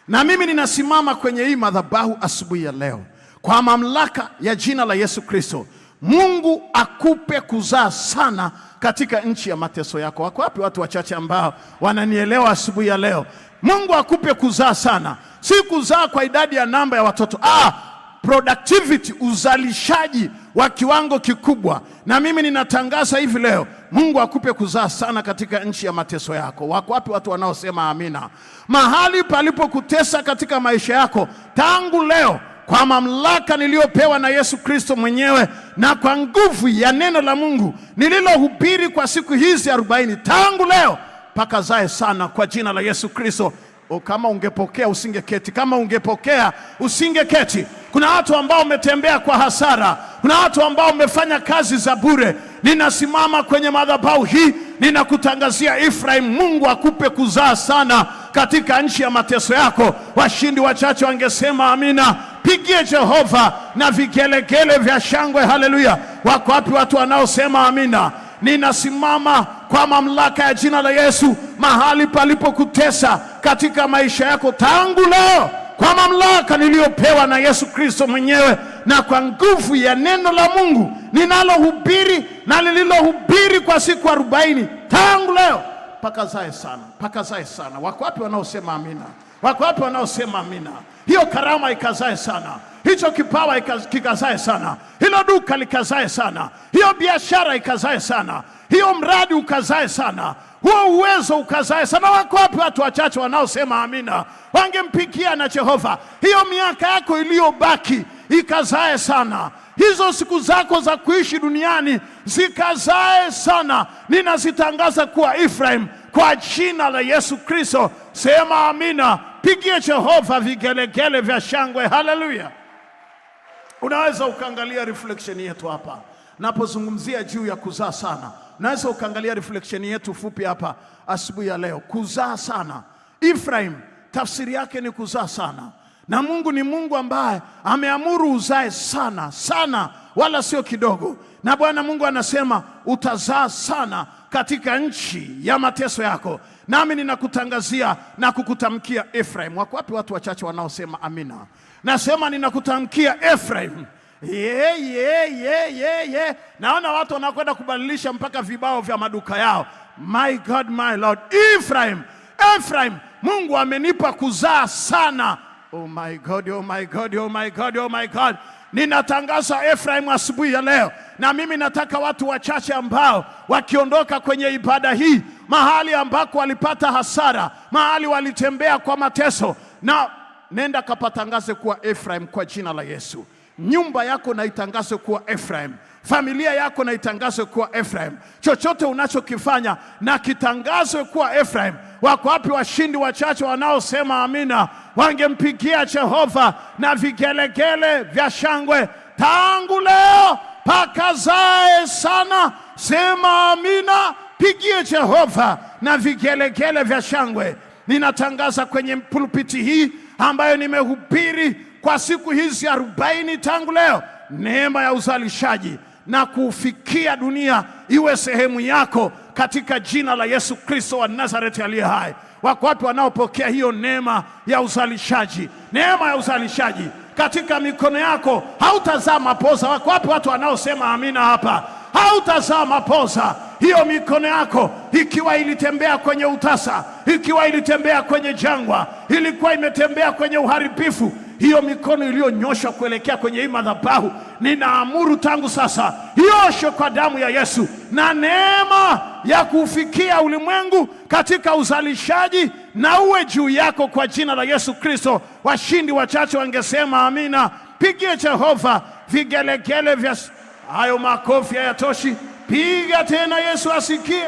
Na mimi ninasimama kwenye hii madhabahu asubuhi ya leo kwa mamlaka ya jina la Yesu Kristo. Mungu akupe kuzaa sana katika nchi ya mateso yako. Wako wapi watu wachache ambao wananielewa asubuhi ya leo? Mungu akupe kuzaa sana. Si kuzaa kwa idadi ya namba ya watoto. Productivity, uzalishaji wa kiwango kikubwa. Na mimi ninatangaza hivi leo, Mungu akupe kuzaa sana katika nchi ya mateso yako. Wako wapi watu wanaosema amina? Mahali palipokutesa katika maisha yako, tangu leo kwa mamlaka niliyopewa na Yesu Kristo mwenyewe na kwa nguvu ya neno la Mungu nililohubiri kwa siku hizi 40, tangu leo pakazae sana kwa jina la Yesu Kristo. Kama ungepokea usingeketi, kama ungepokea usingeketi. Kuna watu ambao umetembea kwa hasara, kuna watu ambao umefanya kazi za bure. Ninasimama kwenye madhabahu hii, ninakutangazia Ephraim, Mungu akupe kuzaa sana katika nchi ya mateso yako. Washindi wachache wangesema amina. Pigie Jehova na vigelegele vya shangwe, haleluya. Wako wapi watu wanaosema amina? Ninasimama kwa mamlaka ya jina la Yesu, mahali palipokutesa katika maisha yako, tangu leo kwa mamlaka niliyopewa na Yesu Kristo mwenyewe na kwa nguvu ya neno la Mungu ninalohubiri na nililohubiri kwa siku 40, tangu leo pakazae sana, pakazae sana. Wako wapi wanaosema amina? Wako wapi wanaosema amina? Hiyo karama ikazae sana, hicho kipawa kikazae sana, hilo duka likazae sana, hiyo biashara ikazae sana, hiyo mradi ukazae sana, huo uwezo ukazae sana. Wako wapi watu wachache wanaosema amina? Wangempigia na Jehova. Hiyo miaka yako iliyobaki ikazae sana, hizo siku zako za kuishi duniani zikazae sana. Ninazitangaza kuwa Ephraim kwa jina la Yesu Kristo. Sema amina. Pigie Jehova vigelegele vya shangwe, haleluya. Unaweza ukaangalia reflection yetu hapa napozungumzia juu ya kuzaa sana. Unaweza ukaangalia reflection yetu fupi hapa asubuhi ya leo, kuzaa sana. Ephraim tafsiri yake ni kuzaa sana, na Mungu ni Mungu ambaye ameamuru uzae sana sana, wala sio kidogo. Na Bwana Mungu anasema utazaa sana katika nchi ya mateso yako. Nami ninakutangazia na kukutamkia Ephraim. Wako wapi watu wachache wanaosema amina? Nasema ninakutamkia Ephraim. Naona watu wanakwenda kubadilisha mpaka vibao vya maduka yao. My God, my Lord. Ephraim, Ephraim, Mungu amenipa kuzaa sana. Oh my God, oh my God, oh my God, oh my God. Ninatangaza Ephraim asubuhi ya leo. Na mimi nataka watu wachache ambao wakiondoka kwenye ibada hii, mahali ambako walipata hasara, mahali walitembea kwa mateso, na nenda kapatangaze kuwa Ephraim kwa jina la Yesu. Nyumba yako na itangaze kuwa Ephraim. Familia yako na itangaze kuwa Ephraim. Chochote unachokifanya na kitangazwe kuwa Ephraim. Wako wapi washindi wachache wanaosema amina? Wangempigia Jehova na vigelegele vya shangwe. Tangu leo pakazae sana, sema amina. Pigie Jehova na vigelegele vya shangwe. Ninatangaza kwenye pulpiti hii ambayo nimehubiri kwa siku hizi 40 tangu leo, neema ya uzalishaji na kufikia dunia iwe sehemu yako katika jina la Yesu Kristo wa Nazareti aliye hai. Wako wapi wanaopokea hiyo neema ya uzalishaji? Neema ya uzalishaji katika mikono yako. Hautazaa mapoza. Wako wapi watu wanaosema amina hapa? Hautazaa mapoza. Hiyo mikono yako ikiwa ilitembea kwenye utasa, ikiwa ilitembea kwenye jangwa, ilikuwa imetembea kwenye uharibifu, hiyo mikono iliyonyoshwa kuelekea kwenye hii madhabahu, ninaamuru tangu sasa ioshwe kwa damu ya Yesu, na neema ya kufikia ulimwengu katika uzalishaji na uwe juu yako kwa jina la Yesu Kristo. Washindi wachache wangesema amina. Pigie Jehova vigelegele vya hayo. Makofi hayatoshi, piga tena, Yesu asikie.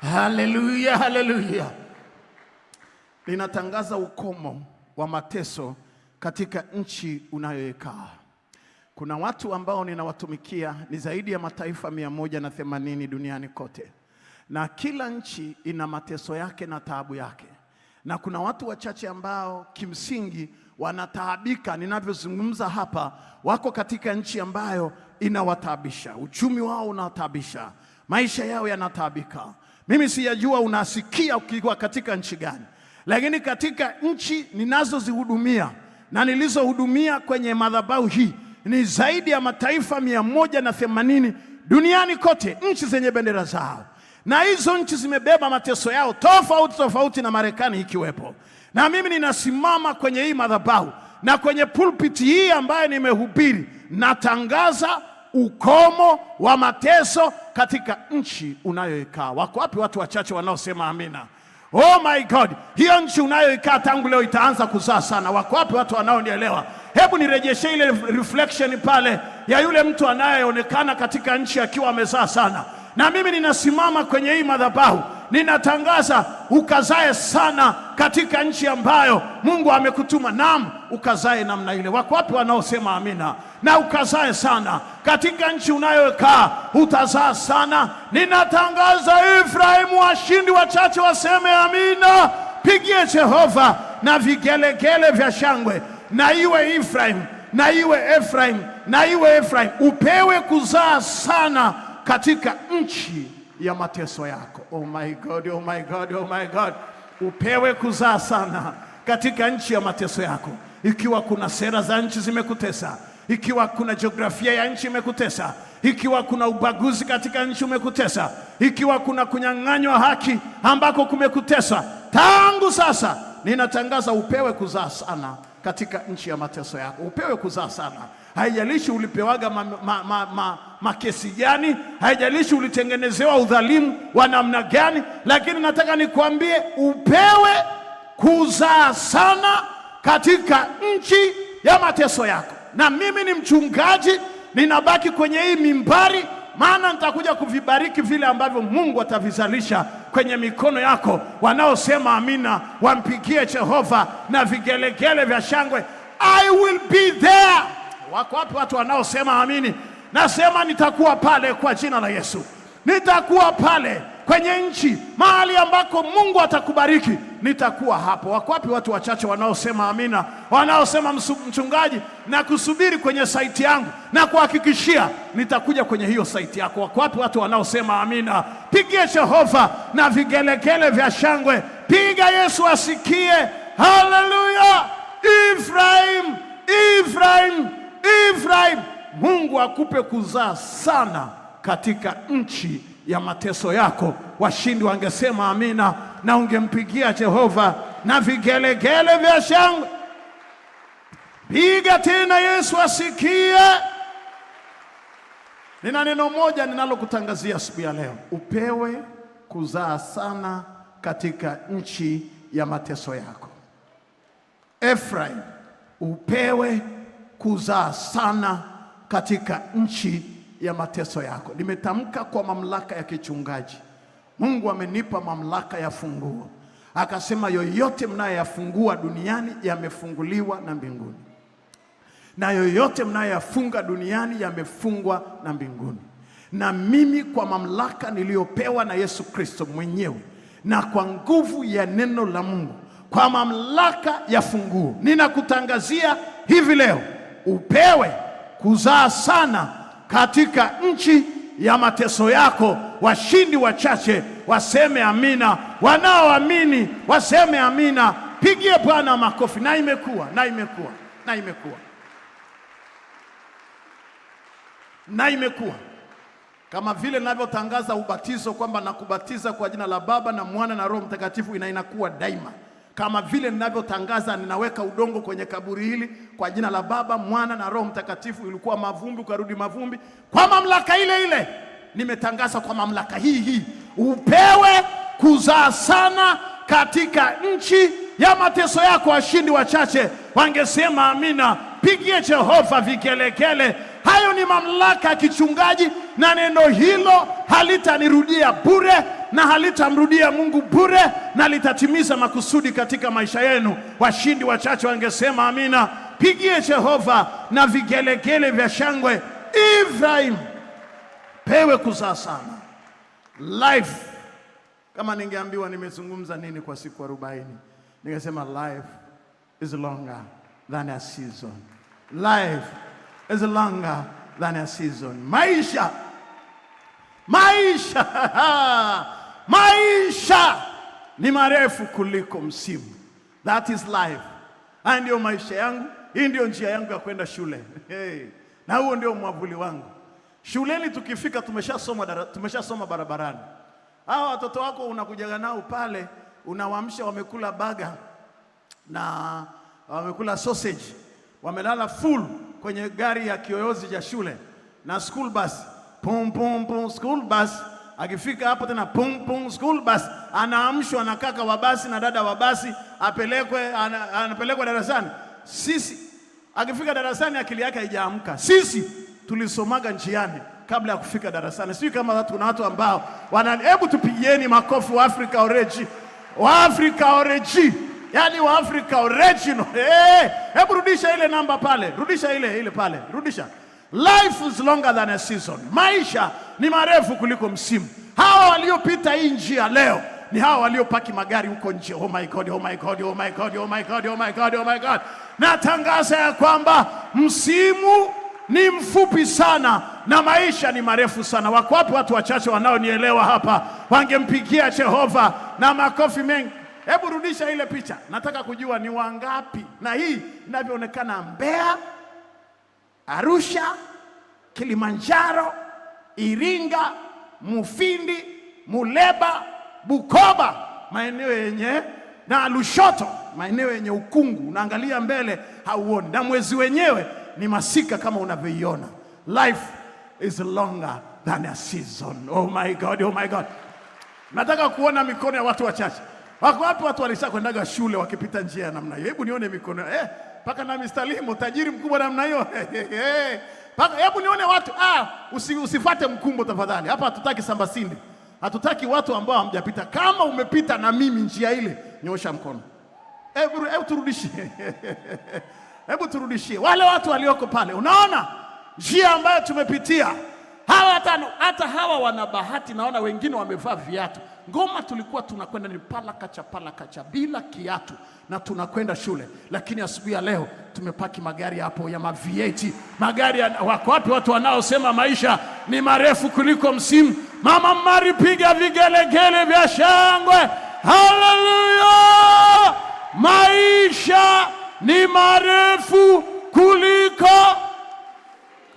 Haleluya, haleluya. Ninatangaza ukomo wa mateso katika nchi unayoikaa. Kuna watu ambao ninawatumikia, ni zaidi ya mataifa 180 duniani kote, na kila nchi ina mateso yake na taabu yake, na kuna watu wachache ambao kimsingi wanataabika. Ninavyozungumza hapa, wako katika nchi ambayo inawataabisha, uchumi wao unataabisha, maisha yao yanataabika. Mimi siyajua unasikia ukiwa katika nchi gani, lakini katika nchi ninazozihudumia na nilizohudumia kwenye madhabahu hii ni zaidi ya mataifa 180 duniani kote, nchi zenye bendera zao, na hizo nchi zimebeba mateso yao tofauti tofauti, na Marekani ikiwepo. Na mimi ninasimama kwenye hii madhabahu na kwenye pulpiti hii ambayo nimehubiri, natangaza ukomo wa mateso katika nchi unayoikaa. Wako wapi watu wachache wanaosema amina? Oh my God, hiyo nchi unayoikaa tangu leo itaanza kuzaa sana. Wako wapi watu wanaonielewa? Hebu nirejeshe ile reflection pale ya yule mtu anayeonekana katika nchi akiwa amezaa sana. Na mimi ninasimama kwenye hii madhabahu, ninatangaza ukazae sana katika nchi ambayo Mungu amekutuma. Naam, ukazae namna ile. Wako wapi wanaosema amina? Na ukazae sana katika nchi unayokaa, utazaa sana. Ninatangaza Efraimu, washindi wachache waseme amina. Pigie Jehova na vigelegele vya shangwe. Na iwe Efraimu, na iwe Efraimu, na iwe Efraimu, upewe kuzaa sana katika nchi ya mateso yako. Oh my God, oh my God, oh my God. Upewe kuzaa sana katika nchi ya mateso yako. Ikiwa kuna sera za nchi zimekutesa, ikiwa kuna jiografia ya nchi imekutesa, ikiwa kuna ubaguzi katika nchi umekutesa, ikiwa kuna kunyang'anywa haki ambako kumekutesa, tangu sasa ninatangaza upewe kuzaa sana katika nchi ya mateso yako. Upewe kuzaa sana. Haijalishi ulipewaga makesi gani, haijalishi ulitengenezewa udhalimu wa namna gani, lakini nataka nikwambie upewe kuzaa sana katika nchi ya mateso yako. Na mimi ni mchungaji, ninabaki kwenye hii mimbari, maana nitakuja kuvibariki vile ambavyo Mungu atavizalisha kwenye mikono yako. Wanaosema amina wampigie Jehova na vigelegele vya shangwe. I will be there. Wako wapi watu wanaosema amini? Nasema nitakuwa pale kwa jina la Yesu. Nitakuwa pale kwenye nchi, mahali ambako Mungu atakubariki, nitakuwa hapo. Wako wapi watu wachache wanaosema amina? Wanaosema mchungaji, na kusubiri kwenye saiti yangu na kuhakikishia nitakuja kwenye hiyo saiti yako. Wako wapi watu wanaosema amina? Pigie Jehova na vigelegele vya shangwe. Piga, Yesu asikie. Haleluya! Efraim, Efraim, Efraim, Mungu akupe kuzaa sana katika nchi ya mateso yako. Washindi wangesema amina, na ungempigia Jehova na vigelegele vya shangwe. Piga tena, Yesu asikie. Nina neno moja ninalokutangazia siku ya leo. Upewe kuzaa sana katika nchi ya mateso yako. Efraim, upewe kuzaa sana katika nchi ya mateso yako. Nimetamka kwa mamlaka ya kichungaji. Mungu amenipa mamlaka ya funguo. Akasema yoyote mnayoyafungua duniani yamefunguliwa na mbinguni, na yoyote mnayoyafunga duniani yamefungwa na mbinguni. Na mimi kwa mamlaka niliyopewa na Yesu Kristo mwenyewe na kwa nguvu ya neno la Mungu, kwa mamlaka ya funguo, ninakutangazia hivi leo upewe kuzaa sana katika nchi ya mateso yako. Washindi wachache waseme amina, wanaoamini waseme amina. Pigie Bwana makofi. Na imekuwa, na imekuwa, na imekuwa, na imekuwa. Kama vile ninavyotangaza ubatizo kwamba nakubatiza kwa jina la Baba na Mwana na Roho Mtakatifu, inakuwa daima. Kama vile ninavyotangaza ninaweka udongo kwenye kaburi hili kwa jina la Baba, Mwana na Roho Mtakatifu, ilikuwa mavumbi ukarudi mavumbi, kwa mamlaka ile ile nimetangaza kwa mamlaka hii upewe kuzaa sana katika nchi ya mateso yako. Washindi wachache wangesema amina. Pigie Jehova vikelekele. Hayo ni mamlaka ya kichungaji, na neno hilo halitanirudia bure na halitamrudia Mungu bure, na litatimiza makusudi katika maisha yenu. Washindi wachache wangesema amina. Pigie Jehova na vigelegele vya shangwe. Ephraim, pewe kuzaa sana. Life, kama ningeambiwa nimezungumza nini kwa siku 40, ningesema life is longer than a season. Life is longer than a season. Maisha maisha ni marefu kuliko msimu. That is life. Haya ndio maisha yangu, hii ndio njia yangu ya kwenda shule. Na huo ndio mwavuli wangu. Shuleni tukifika tumeshasoma barabarani. Hao watoto wako unakujaga nao pale, unawaamsha wamekula baga na wamekula sausage, wamelala full kwenye gari ya kiyoyozi cha shule na school bus. Pum pum pum school bus. Akifika hapo tena pum pum school bus, anaamshwa na kaka wa basi na dada wa basi, anapelekwa darasani. Sisi akifika darasani akili yake haijaamka. Sisi tulisomaga njiani kabla ya kufika darasani. Sio kama kuna watu ambao hebu tupigieni makofi wa Africa Origin. Wa Africa Origin. Yaani wa Africa Original. Hebu rudisha ile namba pale. Rudisha ile pale. Rudisha. Life is longer than a season. Maisha ni marefu kuliko msimu. Hawa waliopita hii njia leo ni hawa waliopaki magari huko nje. Oh my God, oh my God, oh my God, oh my God, oh my God, oh my God. Natangaza ya kwamba msimu ni mfupi sana na maisha ni marefu sana. Wako wapi watu wachache wanaonielewa hapa? Wangempigia Jehova na makofi mengi. Hebu rudisha ile picha. Nataka kujua ni wangapi. Na hii inavyoonekana Mbeya, Arusha, Kilimanjaro, Iringa, Mufindi, Muleba, Bukoba, maeneo yenye, na Lushoto, maeneo yenye ukungu. Unaangalia mbele hauoni. Na mwezi wenyewe ni masika kama unavyoiona. Life is longer than a season. Oh my God, oh my God. Nataka kuona mikono ya watu wachache. Wako wapi watu walishakwenda shule wakipita njia ya namna hiyo? Hebu nione mikono. Paka na Mr. Limo, tajiri mkubwa namna hiyo. Hebu nione watu. Usifuate mkumbo tafadhali. Hapa hatutaki sambasindi. Hatutaki watu ambao hamjapita. Kama umepita na mimi njia ile, nyosha mkono. Hebu turudishie. Hebu turudishie. Wale watu walioko pale, unaona njia ambayo tumepitia. Hata hawa wana bahati, naona wengine wamevaa viatu. Ngoma tulikuwa tunakwenda ni pala kacha bila kiatu na tunakwenda shule. Lakini asubuhi ya leo tumepaki magari hapo ya V8. Magari wako wapi watu wanaosema maisha ni marefu kuliko msimu? Mama Mari, piga vigelegele vya shangwe. Haleluya! Maisha ni marefu kuliko.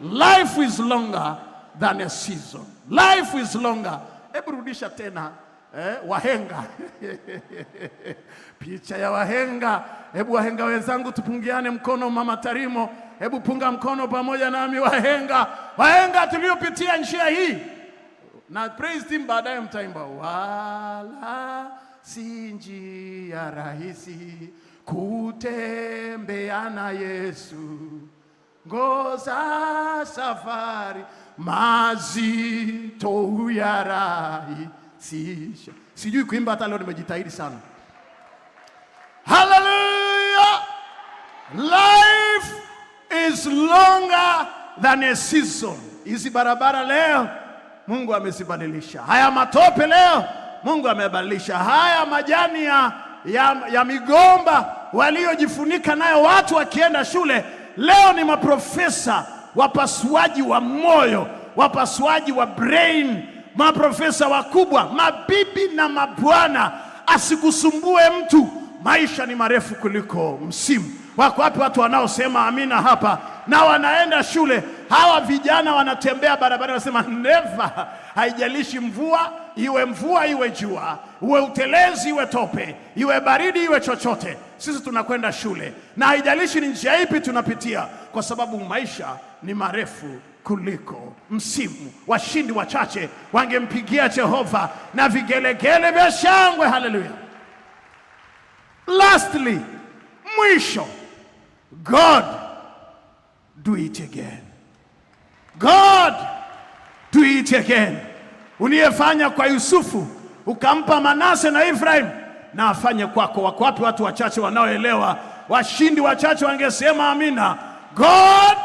Life is longer than a season. Life is longer. Hebu rudisha tena. Wahenga. Picha ya wahenga. Hebu wahenga wenzangu tupungiane mkono. Mama Tarimo, hebu punga mkono pamoja nami. Wahenga tuliopitia njia hii. Na praise team baadaye mtaimba. Wala si njia rahisi kutembea na Yesu, ngoza safari mazito huyarahisisha. Sijui kuimba, hata leo nimejitahidi sana. Hallelujah! Life is longer than a season. Hizi barabara leo Mungu amezibadilisha. Haya matope leo Mungu amebadilisha. Haya majani ya migomba waliojifunika nayo watu wakienda shule, leo ni maprofesa wapasuaji wa moyo, wapasuaji wa brain, maprofesa wakubwa, mabibi na mabwana. Asikusumbue mtu, maisha ni marefu kuliko msimu. Wako wapi watu wanaosema amina hapa na wanaenda shule? Hawa vijana wanatembea barabara wanasema never, haijalishi mvua iwe jua, iwe utelezi, iwe tope, iwe baridi, iwe chochote, sisi tunakwenda shule, na haijalishi ni njia ipi tunapitia, kwa sababu maisha ni marefu kuliko msimu. Washindi wachache wangempigia Jehova na vigelegele vya shangwe. Hallelujah. Lastly, mwisho, God do it again. God do it again. Uliyefanya kwa Yusufu ukampa Manase na Efraim, na afanye kwako. Wako wapi watu wachache wanaoelewa? Washindi wachache wangesema amina. God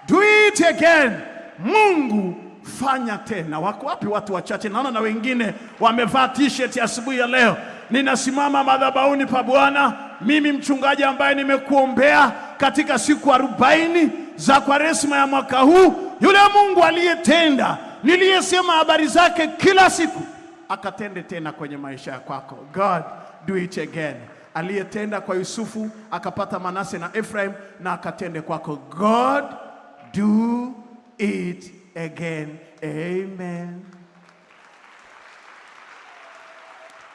do it again. Mungu fanya tena. Wako wapi watu wachache? Naona na wengine wamevaa t-shirt ya asubuhi ya leo. Ninasimama madhabahuni pa Bwana, mimi mchungaji ambaye nimekuombea katika siku 40 za Kwaresma ya mwaka huu. Yule Mungu aliyetenda, niliyesema habari zake kila siku, akatende tena kwenye maisha ya kwako. God do it again. Aliyetenda kwa Yusufu akapata Manase na Efraim, na akatende kwako. God do it again. Amen.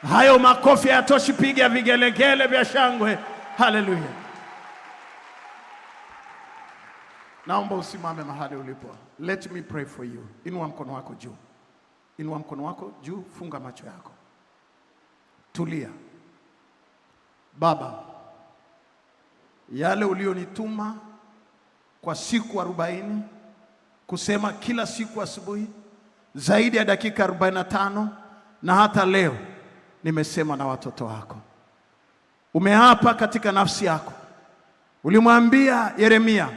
Hayo makofi hayatoshi, piga vigelegele vya shangwe. Hallelujah. Naomba usimame mahali ulipo. Let me pray for you. Inua mkono wako juu. Inua mkono wako juu, funga macho yako. Tulia. Baba, yale ulionituma kwa siku 40 kusema kila siku asubuhi, zaidi ya dakika 45, na hata leo nimesema na watoto wako. Umeapa katika nafsi yako. Ulimwambia Yeremia,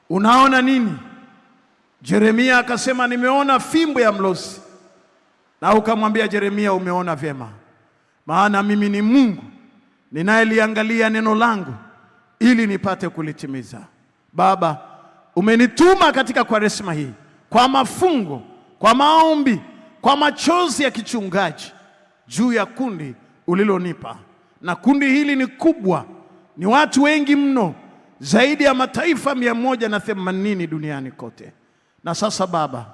unaona nini? Yeremia akasema, nimeona fimbo ya mlosi. Na ukamwambia Yeremia, umeona vyema, maana mimi ni Mungu ninayeliangalia neno langu ili nipate kulitimiza. Baba, umenituma katika Kwaresma hii kwa mafungo, kwa maombi, kwa machozi ya kichungaji juu ya kundi ulilonipa. Na kundi hili ni kubwa, ni watu wengi mno, zaidi ya mataifa 180 duniani kote. Na sasa Baba,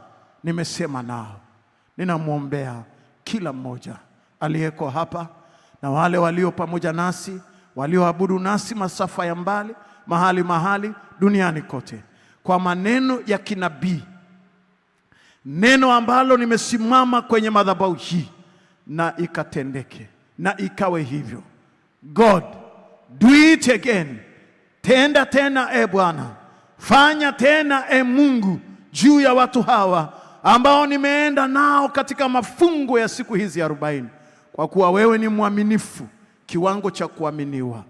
nimesema nao. Ninamwombea kila mmoja aliyeko hapa na wale walio pamoja nasi, walioabudu nasi masafa ya mbali, mahali duniani kote, kwa maneno ya kinabii, neno ambalo nimesimama kwenye madhabahu hii, na ikatendeke, na ikawe hivyo. God do it again. Tenda tena Bwana, fanya tena Mungu juu ya watu hawa ambao nimeenda nao katika mafungo ya siku hizi 40, kwa kuwa wewe ni mwaminifu kiwango cha kuaminiwa.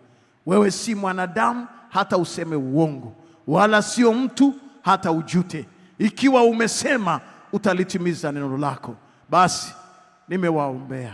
Wewe si mwanadamu hata useme uongo, wala sio mtu hata ujute. Ikiwa umesema utalitimiza neno lako, basi nimewaombea,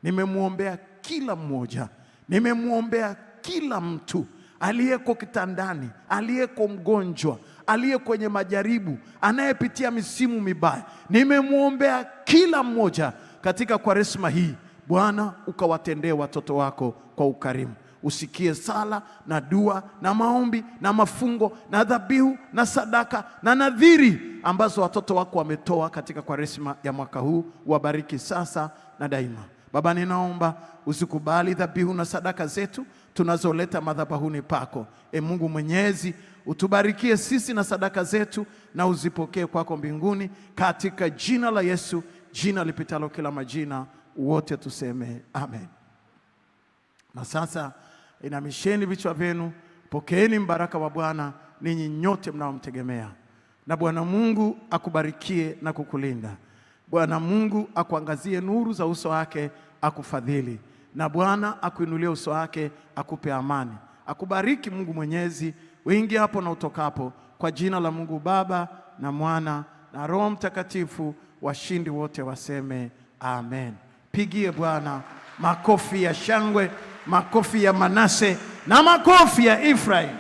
nimemwombea kila mmoja, nimemwombea kila mtu aliyeko kitandani, aliyeko mgonjwa, aliye kwenye majaribu, anayepitia misimu mibaya. Nimemwombea kila mmoja katika Kwaresma hii. Bwana, ukawatendee watoto wako kwa ukarimu. Usikie sala na dua na maombi na mafungo na dhabihu na sadaka na nadhiri ambazo watoto wako wametoa katika Kwaresma ya mwaka huu. Wabariki sasa na daima. Baba, ninaomba usikubali dhabihu na sadaka zetu tunazoleta madhabahuni pako. Mungu Mwenyezi, utubarikie sisi na sadaka zetu, na uzipokee kwako mbinguni, katika jina la Yesu, jina lipitalo kila majina. Wote tuseme amen. Na sasa inamisheni vichwa vyenu, pokeeni mbaraka wa Bwana ninyi nyote mnaomtegemea. na Bwana Mungu akubarikie na kukulinda. Bwana Mungu akuangazie nuru za uso wake, akufadhili, na Bwana akuinulie uso wake, akupe amani. Akubariki Mungu Mwenyezi, uingie hapo na utokapo, kwa jina la Mungu Baba na Mwana na Roho Mtakatifu. Washindi wote waseme amen. Pigie Bwana makofi ya shangwe, makofi ya Manase na makofi ya Efraim.